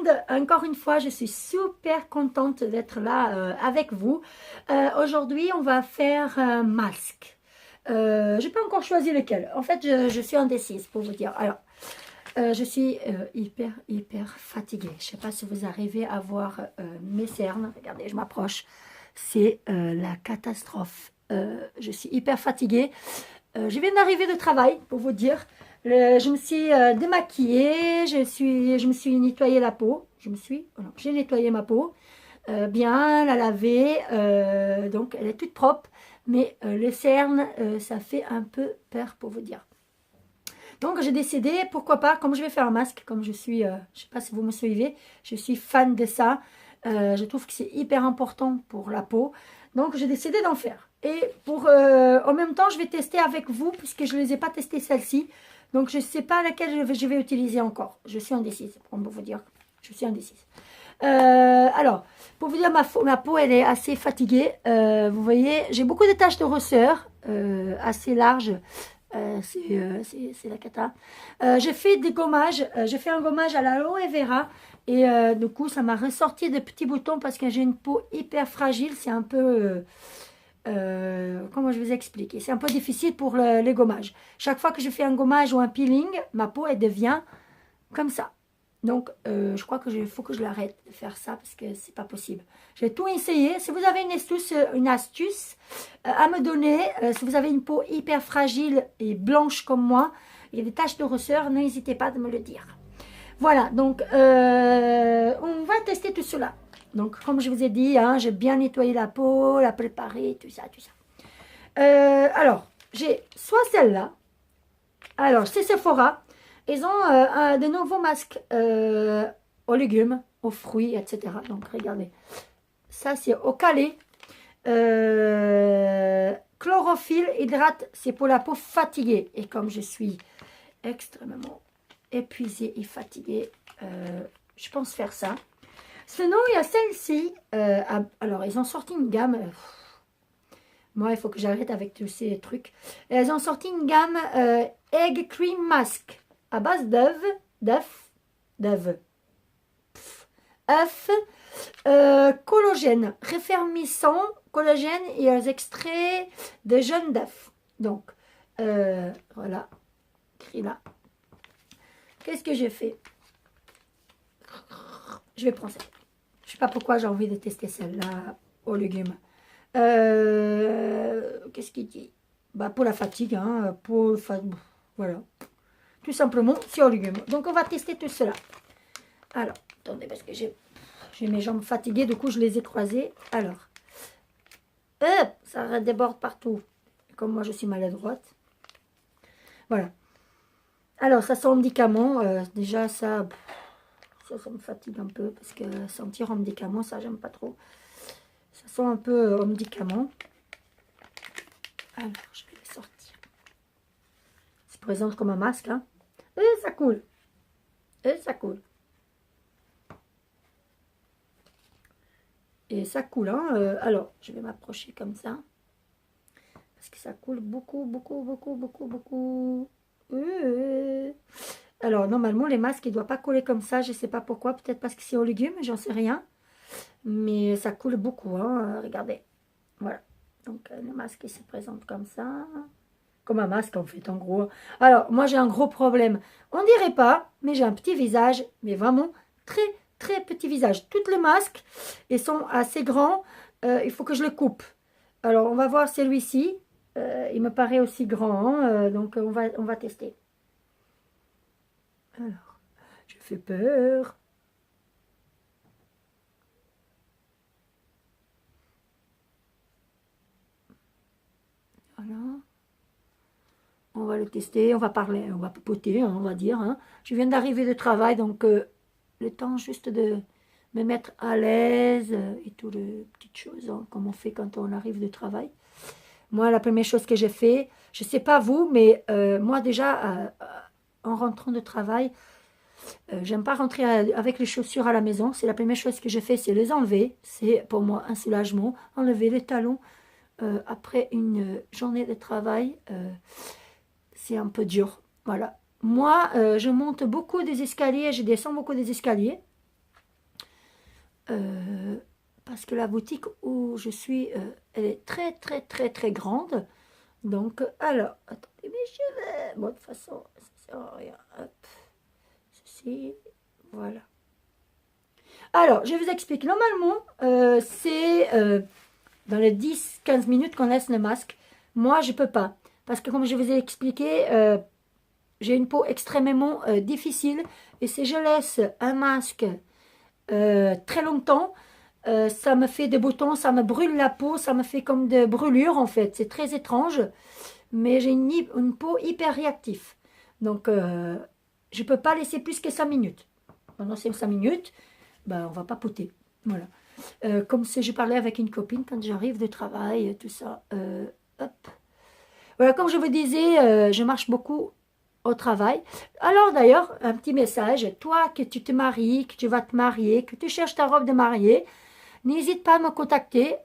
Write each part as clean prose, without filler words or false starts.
monde, encore une fois, je suis super contente d'être là avec vous. Aujourd'hui, on va faire un masque. Je n'ai pas encore choisi lequel. En fait, je suis indécise pour vous dire. Alors, je suis hyper fatiguée. Je ne sais pas si vous arrivez à voir mes cernes. Regardez, je m'approche. C'est la catastrophe. Je suis hyper fatiguée. Je viens d'arriver de travail, pour vous dire. Je me suis démaquillée, je me suis nettoyé la peau. J'ai nettoyé ma peau, bien la laver, donc elle est toute propre. Mais les cernes, ça fait un peu peur, pour vous dire. Donc j'ai décidé, pourquoi pas, comme je vais faire un masque, comme je suis, je ne sais pas si vous me suivez, je suis fan de ça. Je trouve que c'est hyper important pour la peau. Donc j'ai décidé d'en faire. Et en même temps, je vais tester avec vous, puisque je ne les ai pas testées celles-ci. Donc je ne sais pas laquelle je vais utiliser encore. Je suis indécise, pour vous dire. Je suis indécise. Alors, pour vous dire, ma peau, elle est assez fatiguée. Vous voyez, j'ai beaucoup de taches de rousseur, assez larges. C'est la cata. J'ai fait des gommages. J'ai fait un gommage à l'aloe vera. Et du coup, ça m'a ressorti des petits boutons parce que j'ai une peau hyper fragile. C'est un peu... comment je vais vous expliquer? C'est un peu difficile pour les gommages. Chaque fois que je fais un gommage ou un peeling, ma peau, elle devient comme ça. Donc, je crois qu'il faut que je l'arrête de faire ça parce que c'est pas possible. J'ai tout essayé. Si vous avez une astuce à me donner, si vous avez une peau hyper fragile et blanche comme moi, il y a des taches de rousseur, n'hésitez pas de me le dire. Voilà, donc on va tester tout cela. Donc, comme je vous ai dit, hein, j'ai bien nettoyé la peau, la préparé, tout ça, tout ça. Alors, j'ai soit celle-là. Alors, c'est Sephora. Ils ont de nouveaux masques aux légumes, aux fruits, etc. Donc, regardez. Ça, c'est au calais. Chlorophylle, hydrate, c'est pour la peau fatiguée. Et comme je suis extrêmement épuisée et fatiguée, je pense faire ça. Sinon, il y a celle-ci. Alors, ils ont sorti une gamme. Moi, il faut que j'arrête avec tous ces trucs. Elles ont sorti une gamme Egg Cream Mask à base œuf, collagène, réfermissant, collagène et un extrait de jaune d'œuf. Donc, voilà, écrit là. Qu'est-ce que j'ai fait? Je vais prendre celle-là. Je ne sais pas pourquoi j'ai envie de tester celle-là aux légumes. Qu'est-ce qu'il dit? Bah, pour la fatigue, hein, voilà. Tout simplement, c'est aux légumes. Donc, on va tester tout cela. Alors, attendez, parce que j'ai mes jambes fatiguées, du coup, je les ai croisées. Alors, ça déborde partout. Comme moi, je suis maladroite. Voilà. Alors, ça sent médicament. Déjà, ça me fatigue un peu, parce que sentir en médicament, ça, j'aime pas trop. Ça sent un peu au médicament. Alors, je vais les sortir. Ça se présente comme un masque, hein. Et ça coule. Et ça coule. Et ça coule, hein. Alors, je vais m'approcher comme ça. Parce que ça coule beaucoup. Alors, normalement, les masques, ils ne doivent pas couler comme ça. Je ne sais pas pourquoi. Peut-être parce que c'est aux légumes, j'en sais rien. Mais ça coule beaucoup, hein. Regardez. Voilà. Donc, le masque, il se présente comme ça. Comme un masque, en fait, en gros. Alors, moi, j'ai un gros problème. On dirait pas, mais j'ai un petit visage. Mais vraiment, très petit visage. Tous les masques, ils sont assez grands. Il faut que je les coupe. Alors, on va voir celui-ci. Il me paraît aussi grand. Donc, on va tester. Alors, je fais peur. Voilà. On va le tester, on va parler, on va papoter, hein, on va dire. Hein. Je viens d'arriver de travail, donc le temps juste de me mettre à l'aise et toutes les petites choses, hein, comme on fait quand on arrive de travail. Moi, la première chose que j'ai fait, je ne sais pas vous, mais moi déjà, en rentrant de travail, j'aime pas rentrer avec les chaussures à la maison. C'est la première chose que je fais, c'est les enlever. C'est pour moi un soulagement. Enlever les talons après une journée de travail. C'est un peu dur. Voilà. Moi, je monte beaucoup des escaliers, je descends beaucoup des escaliers. parce que la boutique où je suis, elle est très, très, très, très grande. Donc, alors, attendez mes cheveux. Bon, de toute façon, ça sert à rien. Hop, ceci, voilà. Alors, je vous explique. Normalement, c'est dans les 10-15 minutes qu'on laisse le masque. Moi, je ne peux pas. Parce que comme je vous ai expliqué, j'ai une peau extrêmement difficile. Et si je laisse un masque très longtemps, ça me fait des boutons, ça me brûle la peau, ça me fait comme des brûlures en fait. C'est très étrange. Mais j'ai une peau hyper réactive. Donc, je ne peux pas laisser plus que 5 minutes. Pendant ces 5 minutes, ben, on va papoter. Voilà. Comme si je parlais avec une copine quand j'arrive de travail, tout ça. Hop. Voilà, comme je vous disais, je marche beaucoup au travail. Alors d'ailleurs, un petit message, toi que tu te maries, que tu vas te marier, que tu cherches ta robe de mariée, n'hésite pas à me contacter.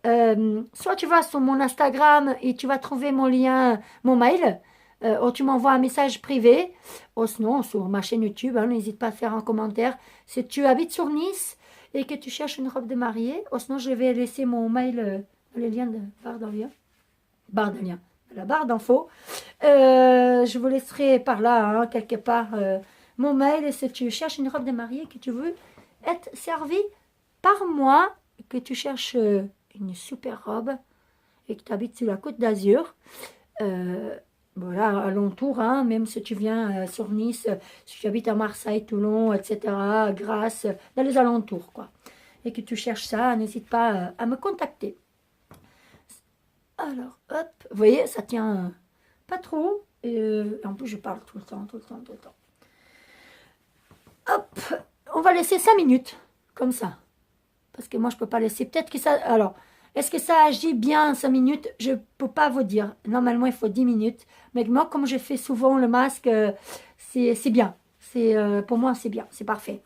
Soit tu vas sur mon Instagram et tu vas trouver mon lien, mon mail, ou tu m'envoies un message privé, ou sinon sur ma chaîne YouTube, hein, n'hésite pas à faire un commentaire. Si tu habites sur Nice et que tu cherches une robe de mariée, ou sinon je vais laisser mon mail, le lien de barre de lien, la barre d'infos. Je vous laisserai par là, hein, quelque part, mon mail. Si tu cherches une robe de mariée, que tu veux être servi par moi, que tu cherches une super robe et que tu habites sur la Côte d'Azur, voilà, alentour, hein, même si tu viens sur Nice, si tu habites à Marseille, Toulon, etc., Grasse, dans les alentours, quoi, et que tu cherches ça, n'hésite pas à me contacter. Alors, hop, vous voyez, ça tient pas trop, et en plus je parle tout le temps, tout le temps, tout le temps. Hop, on va laisser 5 minutes, comme ça. Parce que moi, je ne peux pas laisser. Peut-être que ça... Alors, est-ce que ça agit bien 5 minutes? Je ne peux pas vous dire. Normalement, il faut 10 minutes. Mais moi, comme je fais souvent le masque, c'est bien. Pour moi, c'est bien. C'est parfait.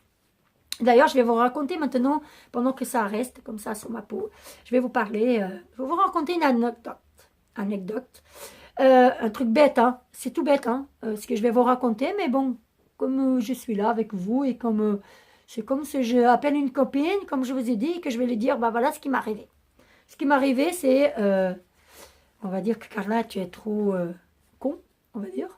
D'ailleurs, je vais vous raconter maintenant, pendant que ça reste comme ça sur ma peau, je vais vous parler, je vais vous raconter une anecdote. Un truc bête, hein. C'est tout bête, hein, ce que je vais vous raconter. Mais bon, comme je suis là avec vous et comme... c'est comme si je appelle une copine, comme je vous ai dit, et que je vais lui dire, bah voilà ce qui m'est arrivé. Ce qui m'est arrivé, c'est, on va dire que Carla, tu es trop con, on va dire.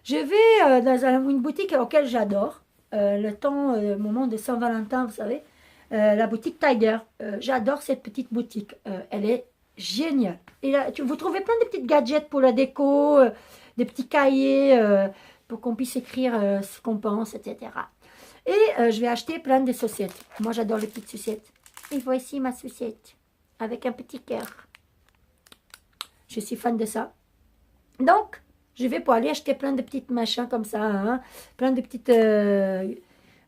Je vais dans une boutique auquel j'adore, le temps, moment de Saint-Valentin, vous savez, la boutique Tiger. J'adore cette petite boutique, elle est géniale. Et là, vous trouvez plein de petites gadgets pour la déco, des petits cahiers pour qu'on puisse écrire ce qu'on pense, etc. Et je vais acheter plein de saucettes. Moi, j'adore les petites saucettes. Et voici ma saucette avec un petit cœur. Je suis fan de ça. Donc, je vais pour aller acheter plein de petites machins comme ça. Hein, plein de petites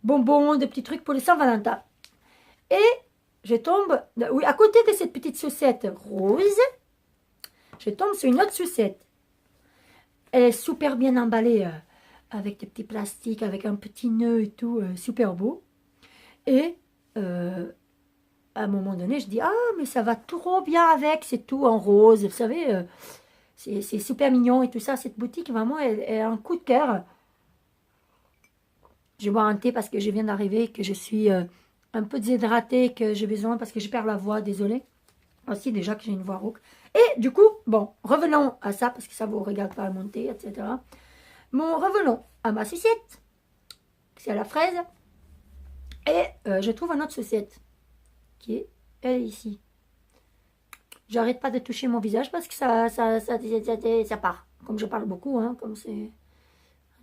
bonbons, de petits trucs pour les Saint-Valentin. Et je tombe, oui, à côté de cette petite saucette rose, je tombe sur une autre saucette. Elle est super bien emballée. Avec des petits plastiques, avec un petit nœud et tout, super beau. Et à un moment donné, je dis, ah, mais ça va trop bien avec, c'est tout en rose, vous savez, c'est super mignon et tout ça. Cette boutique, vraiment, elle a un coup de cœur. Je bois un thé parce que je viens d'arriver, que je suis un peu déshydratée, que j'ai besoin, parce que je perds la voix, désolée. Aussi, déjà que j'ai une voix rauque. Et du coup, bon, revenons à ça, parce que ça vous regarde pas mon thé, etc. Bon, revenons à ma saucette, c'est à la fraise, et je trouve une autre saucette, qui est, elle ici. J'arrête pas de toucher mon visage parce que ça part, comme je parle beaucoup, hein, comme c'est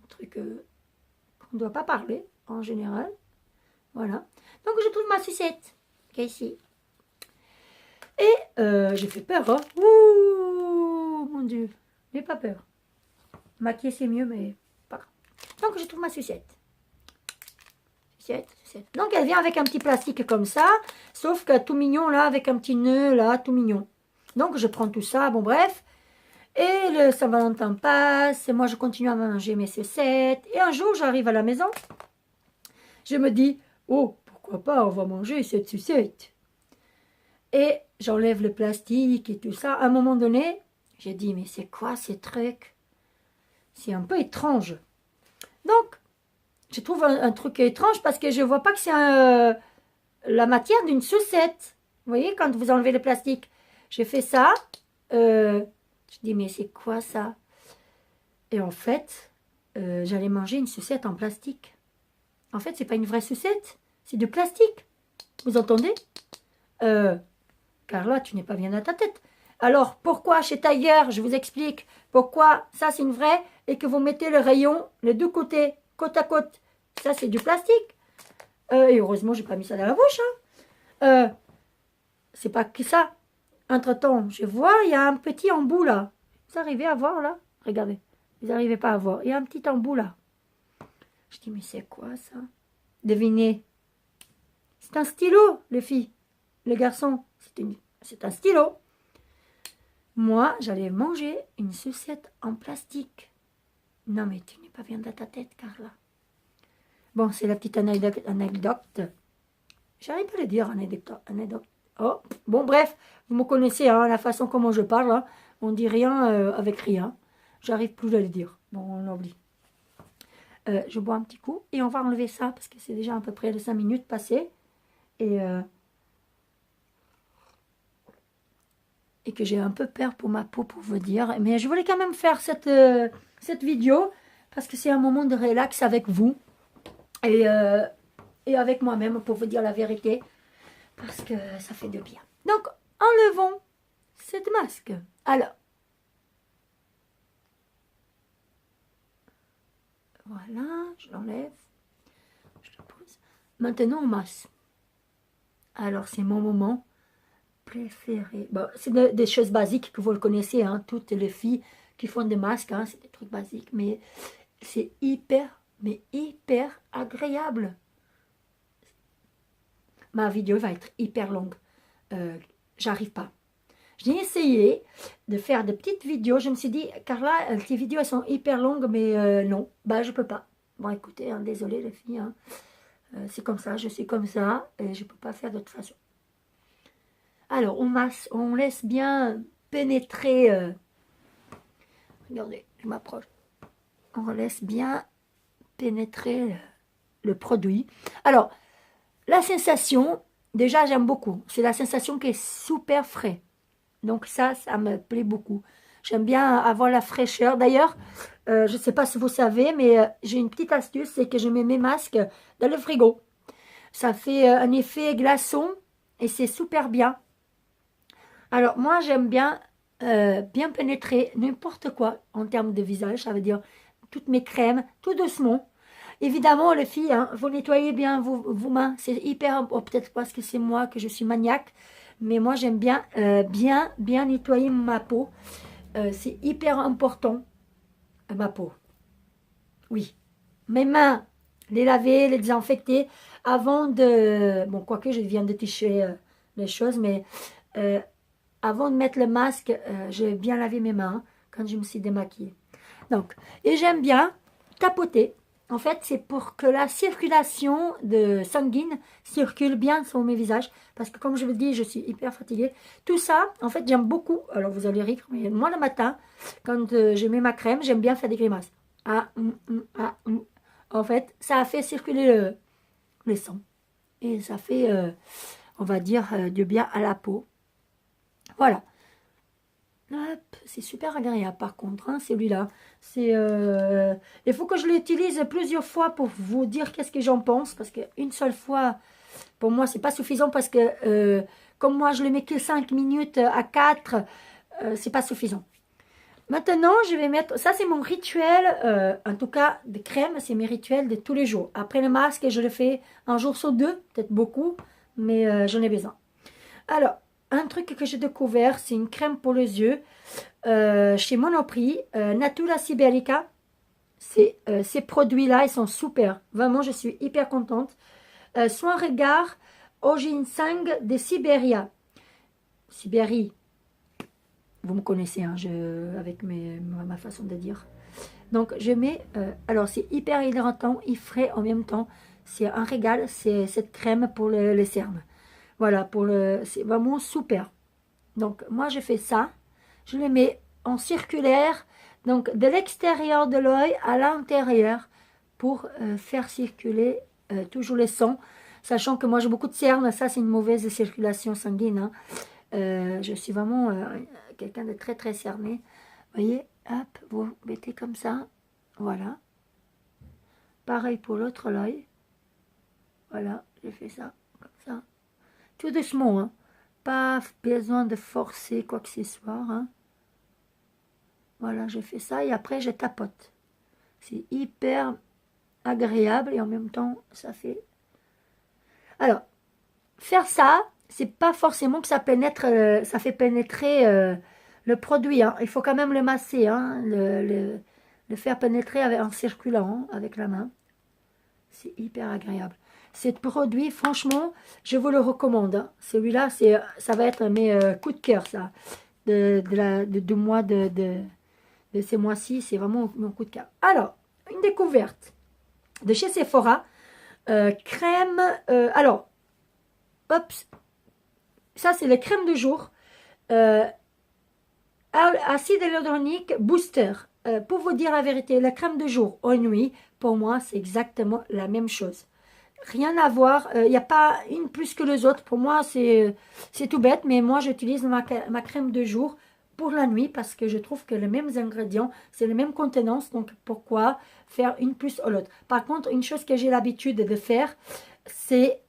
un truc qu'on ne doit pas parler, en général, voilà. Donc je trouve ma saucette, qui est ici, et j'ai fait peur, hein. Ouh, mon Dieu, j'ai pas peur. Maquiller c'est mieux, mais pas grave. Donc je trouve ma sucette. Donc elle vient avec un petit plastique comme ça, sauf que tout mignon là, avec un petit nœud là, tout mignon. Donc je prends tout ça, bon bref. Et le Saint-Valentin passe, et moi je continue à manger mes sucettes. Et un jour j'arrive à la maison, je me dis, oh pourquoi pas, on va manger cette sucette. Et j'enlève le plastique et tout ça. À un moment donné, j'ai dit, mais c'est quoi ces trucs? C'est un peu étrange. Donc, je trouve un truc étrange parce que je ne vois pas que c'est la matière d'une sucette. Vous voyez, quand vous enlevez le plastique. J'ai fait ça. Je dis, mais c'est quoi ça? Et en fait, j'allais manger une sucette en plastique. En fait, c'est pas une vraie sucette. C'est du plastique. Vous entendez? Carla, tu n'es pas bien dans ta tête. Alors, pourquoi chez Tiger, je vous explique, pourquoi ça c'est une vraie et que vous mettez le rayon, les deux côtés, côte à côte, ça c'est du plastique. Et heureusement, j'ai pas mis ça dans la bouche. C'est pas que ça. Entre-temps, je vois, il y a un petit embout là. Vous arrivez à voir là? Regardez. Vous n'arrivez pas à voir. Il y a un petit embout là. Je dis, mais c'est quoi ça? Devinez. C'est un stylo, les filles. Les garçons, c'est un stylo. Moi, j'allais manger une sucette en plastique. Non, mais tu n'es pas bien dans ta tête, Carla. Bon, c'est la petite anecdote. J'arrive pas à le dire, anecdote. Oh, bon, bref, vous me connaissez, hein, la façon comment je parle. Hein, on dit rien avec rien. J'arrive plus à le dire. Bon, on oublie. Je bois un petit coup et on va enlever ça parce que c'est déjà à peu près les 5 minutes passées. Et que j'ai un peu peur pour ma peau, pour vous dire. Mais je voulais quand même faire cette vidéo parce que c'est un moment de relax avec vous et avec moi-même pour vous dire la vérité parce que ça fait de bien. Donc, enlevons cette masque. Alors, voilà, je l'enlève. Je le pose. Maintenant, on masse. Alors, c'est mon moment préféré. Bon, c'est des choses basiques que vous le connaissez, hein, toutes les filles qui font des masques, hein, c'est des trucs basiques, mais c'est hyper agréable. Ma vidéo va être hyper longue. J'arrive pas. J'ai essayé de faire des petites vidéos. Je me suis dit, Carla, tes vidéos elles sont hyper longues, mais non, bah je peux pas. Bon, écoutez, hein, désolé les filles, hein, c'est comme ça, je suis comme ça, et je peux pas faire d'autre façon. Alors, on masse, on laisse bien pénétrer. Regardez, je m'approche. On laisse bien pénétrer le produit. Alors, la sensation, déjà, j'aime beaucoup. C'est la sensation qui est super frais. Donc ça me plaît beaucoup. J'aime bien avoir la fraîcheur. D'ailleurs, je ne sais pas si vous savez, mais j'ai une petite astuce, c'est que je mets mes masques dans le frigo. Ça fait un effet glaçon et c'est super bien. Alors, moi, j'aime bien pénétrer n'importe quoi en termes de visage. Ça veut dire toutes mes crèmes, tout doucement. Évidemment, les filles, hein, vous nettoyez bien vos mains. C'est hyper, peut-être parce que c'est moi que je suis maniaque. Mais moi, j'aime bien, bien nettoyer ma peau. C'est hyper important, ma peau. Oui. Mes mains, les laver, les désinfecter avant de... Bon, quoique je viens de toucher les choses, mais... avant de mettre le masque, j'ai bien lavé mes mains quand je me suis démaquillée. Donc, et j'aime bien tapoter. En fait, c'est pour que la circulation sanguine circule bien sur mes visages. Parce que comme je vous le dis, je suis hyper fatiguée. Tout ça, en fait, j'aime beaucoup. Alors, vous allez rire, mais moi, le matin, quand je mets ma crème, j'aime bien faire des grimaces. En fait, ça a fait circuler le sang. Et ça fait, on va dire, du bien à la peau. Voilà. C'est super agréable par contre, hein, celui-là. Il faut que je l'utilise plusieurs fois pour vous dire qu'est-ce que j'en pense. Parce qu'une seule fois, pour moi, c'est pas suffisant. Parce que comme moi, je le mets que 5 minutes à 4, c'est pas suffisant. Maintenant, je vais mettre... Ça, c'est mon rituel. En tout cas, de crème, c'est mes rituels de tous les jours. Après le masque, je le fais un jour sur deux. Peut-être beaucoup, mais j'en ai besoin. Alors... Un truc que j'ai découvert, c'est une crème pour les yeux chez Monoprix, Natura Siberica. Ces produits-là, ils sont super. Vraiment, je suis hyper contente. Soin regard au ginseng de Sibéria. Sibérie. Vous me connaissez, hein, avec ma façon de dire. Donc, je mets... alors, c'est hyper hydratant et frais en même temps. C'est un régal, c'est cette crème pour les cernes. Voilà, c'est vraiment super. Donc, moi, je fais ça. Je le mets en circulaire, donc de l'extérieur de l'œil à l'intérieur pour faire circuler toujours le sang. sachant que moi j'ai beaucoup de cernes, ça c'est une mauvaise circulation sanguine. Hein. Je suis vraiment quelqu'un de très très cerné. Vous voyez, hop, vous mettez comme ça, voilà. Pareil pour l'autre œil. Voilà, j'ai fait ça, comme ça. Tout doucement, hein. Pas besoin de forcer quoi que ce soit. Hein. Voilà, je fais ça et après je tapote. C'est hyper agréable et en même temps, ça fait... Alors, faire ça, c'est pas forcément que ça pénètre, ça fait pénétrer le produit. Hein. Il faut quand même le masser, hein, le faire pénétrer en circulant hein, avec la main. C'est hyper agréable. Ce produit, franchement, je vous le recommande. Hein. Celui-là, ça va être mes coups de cœur, ça. De mois de ces mois-ci, c'est vraiment mon coup de cœur. Alors, une découverte de chez Sephora. Crème, alors, hop, ça c'est la crème de jour. Acide hyaluronique booster. Pour vous dire la vérité, la crème de jour en nuit, pour moi, c'est exactement la même chose. Rien à voir, il n'y a pas une plus que les autres. Pour moi, c'est tout bête, mais moi, j'utilise ma crème de jour pour la nuit parce que je trouve que les mêmes ingrédients, c'est les mêmes contenances. Donc, pourquoi faire une plus ou l'autre? Par contre, une chose que j'ai l'habitude de faire, c'est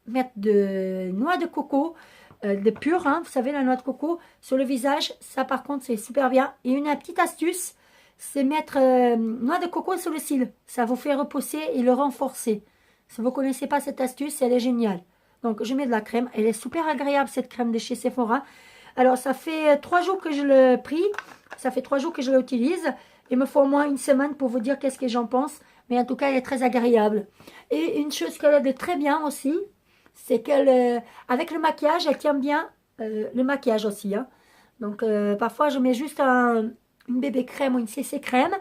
mettre de noix de coco, de pur, hein, vous savez, la noix de coco sur le visage. Ça, par contre, c'est super bien. Et une petite astuce, c'est mettre noix de coco sur le cil. Ça vous fait repousser et le renforcer. Si vous ne connaissez pas cette astuce, elle est géniale. Donc, je mets de la crème. Elle est super agréable, cette crème de chez Sephora. Alors, ça fait 3 jours que je l'ai pris. Ça fait 3 jours que je l'utilise. Il me faut au moins une semaine pour vous dire qu'est-ce que j'en pense. Mais en tout cas, elle est très agréable. Et une chose qu'elle a de très bien aussi, c'est qu'elle, avec le maquillage, elle tient bien le maquillage aussi. Hein. Donc, parfois, je mets juste une bébé crème ou une CC crème.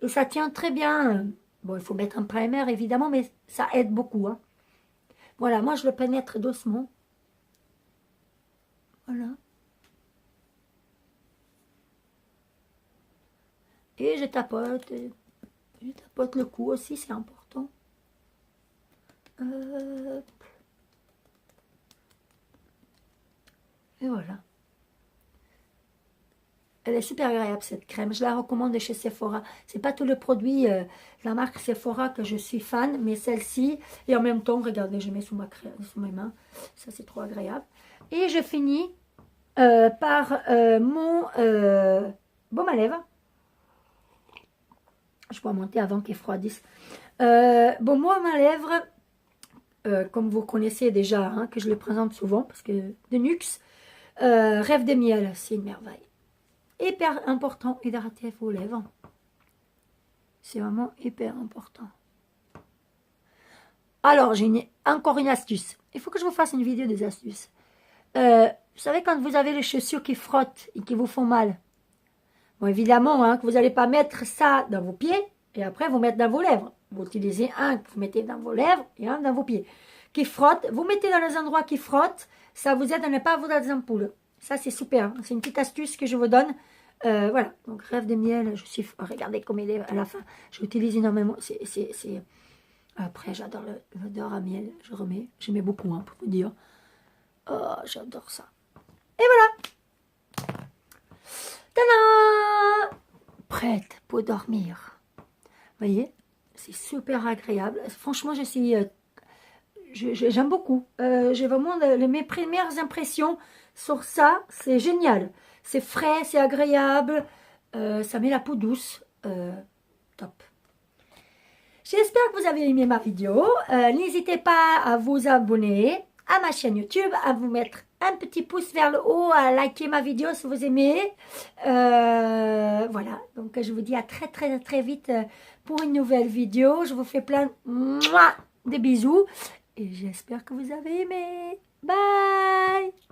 Et ça tient très bien. Bon, il faut mettre un primer, évidemment, mais ça aide beaucoup. Hein. Voilà, moi, je le pénètre doucement. Voilà. Et je tapote. Je tapote le cou aussi, c'est important. Et voilà. Elle est super agréable cette crème. Je la recommande de chez Sephora. C'est pas tout le produit de la marque Sephora que je suis fan, mais celle-ci. Et en même temps, regardez, je mets sous mes mains. Ça, c'est trop agréable. Et je finis par mon baume à lèvres. Je peux monter avant qu'il froidisse. Bon, baume à lèvres, comme vous connaissez déjà, hein, que je le présente souvent, parce que de Nuxe, Rêve de miel, c'est une merveille. Hyper important, hydrater vos lèvres. C'est vraiment hyper important. Alors, j'ai encore une astuce. Il faut que je vous fasse une vidéo des astuces. Vous savez, quand vous avez les chaussures qui frottent et qui vous font mal, bon, évidemment, hein, que vous n'allez pas mettre ça dans vos pieds et après vous mettre dans vos lèvres. Vous utilisez un que vous mettez dans vos lèvres et un dans vos pieds. Qui frottent, vous mettez dans les endroits qui frottent, ça vous aide à ne pas avoir des ampoules. Ça, c'est super. Hein. C'est une petite astuce que je vous donne. Voilà. Donc, Rêve de miel, je suis... Regardez comme il est à la fin. J'utilise énormément. Après, j'adore l'odeur à miel. Je remets. J'aimais beaucoup, hein, pour vous dire. Oh, j'adore ça. Et voilà. Tadam! Prête pour dormir. Vous voyez? C'est super agréable. Franchement, je suis... j'aime beaucoup. J'ai vraiment mes premières impressions sur ça. C'est génial. C'est frais, c'est agréable. Ça met la peau douce. Top. J'espère que vous avez aimé ma vidéo. N'hésitez pas à vous abonner à ma chaîne YouTube, à vous mettre un petit pouce vers le haut, à liker ma vidéo si vous aimez. Voilà. Donc, je vous dis à très, très, très vite pour une nouvelle vidéo. Je vous fais plein de bisous. Et j'espère que vous avez aimé. Bye!